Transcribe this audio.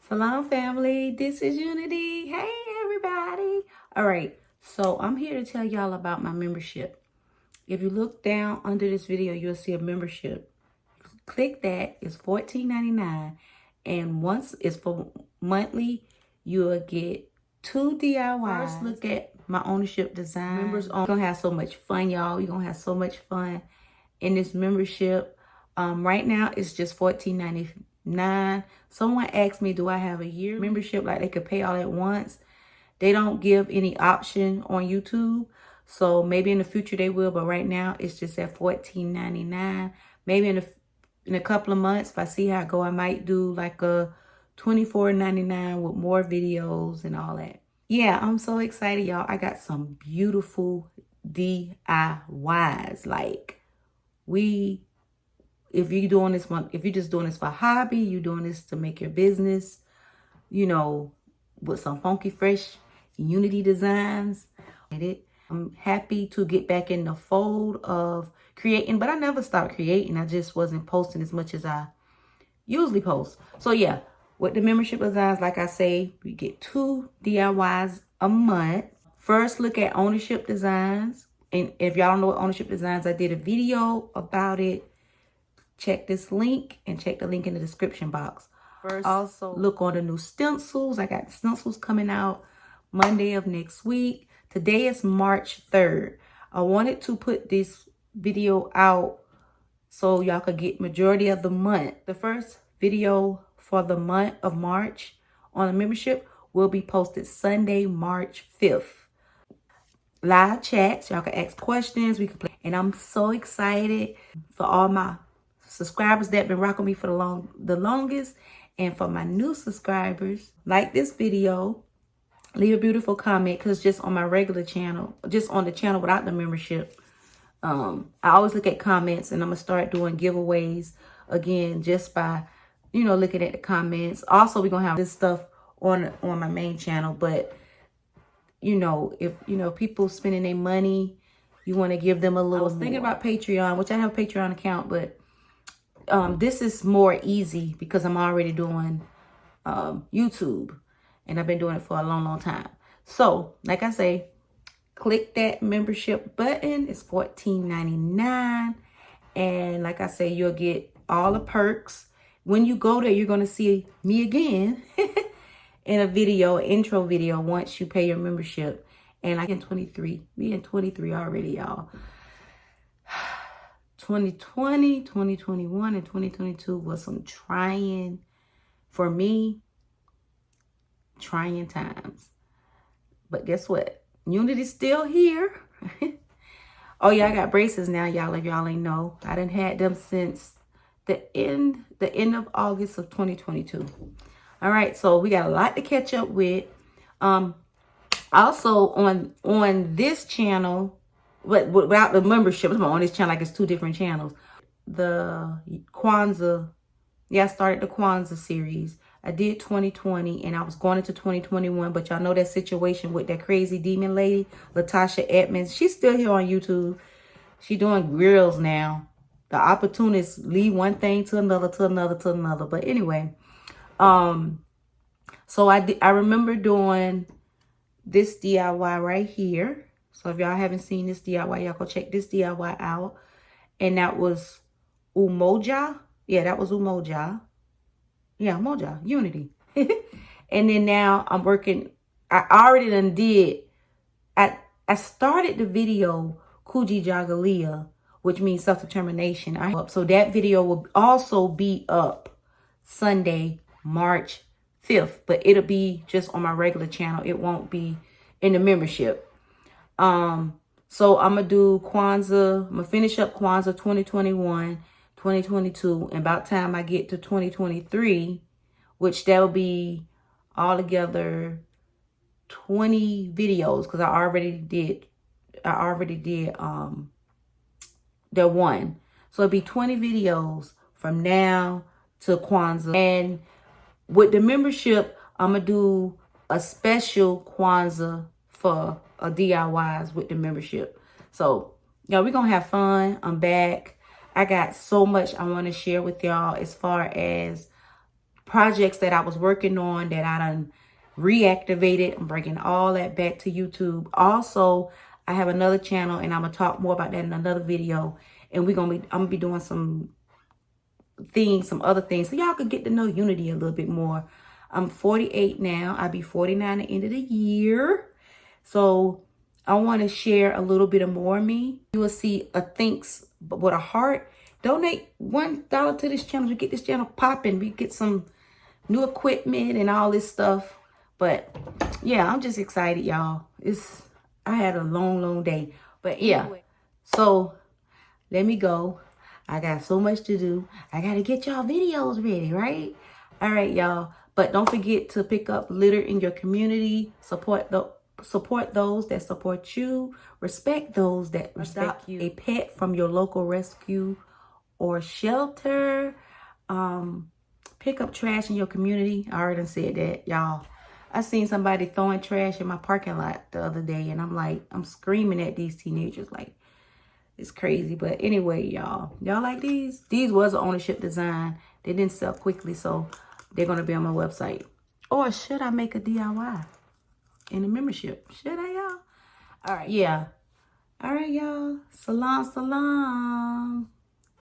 Salam family, this is Unity. Hey everybody. All right, so I'm here to tell y'all about my membership. If you look down under this video, you'll see a membership. Click that. It's $14.99, and once it's for monthly, you'll get 2 DIYs. First, look at my ownership design. Members on gonna have so much fun, y'all. You're gonna have so much fun in this membership. Right now it's just $14.99. Someone asked me, do I have a year membership like they could pay all at once? They don't give any option on YouTube, so maybe in the future they will, but right now it's just at $14.99. Maybe in a couple of months, if I see how I go, I might do like a $24.99 with more videos and all that. Yeah, I'm so excited, y'all. I got some beautiful DIYs. Like, if you're doing this one, if you're just doing this for hobby, you're doing this to make your business, you know, with some funky, fresh Unity designs. I'm happy to get back in the fold of creating, but I never stopped creating. I just wasn't posting as much as I usually post. So yeah, with the membership designs, like I say, we get 2 DIYs a month. First, look at ownership designs. And if y'all don't know what ownership designs, I did a video about it. Check this link and check the link in the description box. First, also look on the new stencils. I got stencils coming out Monday of next week. Today is March 3rd. I wanted to put this video out so y'all could get majority of the month. The first video for the month of March on the membership will be posted Sunday, March 5th. Live chats, y'all can ask questions, we can play. And I'm so excited for all my subscribers that been rocking me for the longest, and for my new subscribers. Like this video, leave a beautiful comment, because just on my regular channel, just on the channel without the membership, I always look at comments, and I'm gonna start doing giveaways again just by, you know, looking at the comments. Also, we're gonna have this stuff on my main channel, but you know, if you know people spending their money, you want to give them a little. I was thinking about Patreon, which I have a Patreon account, but this is more easy because I'm already doing YouTube, and I've been doing it for a long time. So like I say, click that membership button. It's $14.99, and like I say, you'll get all the perks. When you go there, you're going to see me again in a video, intro video, once you pay your membership. And I in 23, we in 23 already, y'all. 2020, 2021, and 2022 was some trying, for me, trying times. But guess what? Unity's still here. Oh yeah, I got braces now, y'all, if y'all ain't know. I done had them since the end of August of 2022. All right, so we got a lot to catch up with. Also on this channel, but without the membership, I'm on this channel like it's 2 different channels. The Kwanzaa, yeah, I started the Kwanzaa series. I did 2020, and I was going into 2021, but y'all know that situation with that crazy demon lady, Latasha Edmonds. She's still here on YouTube. She doing grills now. The opportunists leave one thing to another, to another, to another. But anyway, so I remember doing this DIY right here. So if y'all haven't seen this DIY, y'all go check this DIY out. And that was Umoja. Yeah, that was Umoja. Yeah, Umoja, Unity. And then now I'm working. I already done did. I started the video Kuji Jagalia, which means self-determination. So that video will also be up Sunday, March 5th. But it'll be just on my regular channel. It won't be in the membership. So I'm going to do Kwanzaa. I'm going to finish up Kwanzaa 2021, 2022. And about time I get to 2023, which that'll be altogether 20 videos, because I already did the one. So it'll be 20 videos from now to Kwanzaa. And with the membership, I'm going to do a special Kwanzaa for DIYs with the membership. So, y'all, we're going to have fun. I'm back. I got so much I want to share with y'all as far as projects that I was working on that I done reactivated. I'm bringing all that back to YouTube. Also, I have another channel, and I'm gonna talk more about that in another video. And I'm gonna be doing some other things, so y'all could get to know Unity a little bit more. I'm 48 now. I'll be 49 at the end of the year. So I want to share a little bit of more of me. You will see a thanks with a heart. Donate $1 to this channel to get this channel popping. We get some new equipment and all this stuff. But yeah, I'm just excited, y'all. I had a long day. But yeah, so let me go. I got so much to do. I got to get y'all videos ready, right? All right, y'all. But don't forget to pick up litter in your community. Support those that support you. Respect those that respect you. A pet from your local rescue or shelter. Pick up trash in your community. I already said that, y'all. I seen somebody throwing trash in my parking lot the other day, and I'm screaming at these teenagers like, it's crazy. But anyway, y'all like these? These was an ownership design. They didn't sell quickly, so they're going to be on my website. Or should I make a DIY in a membership? Should I, y'all? All right, yeah. All right, y'all. Salam, salam.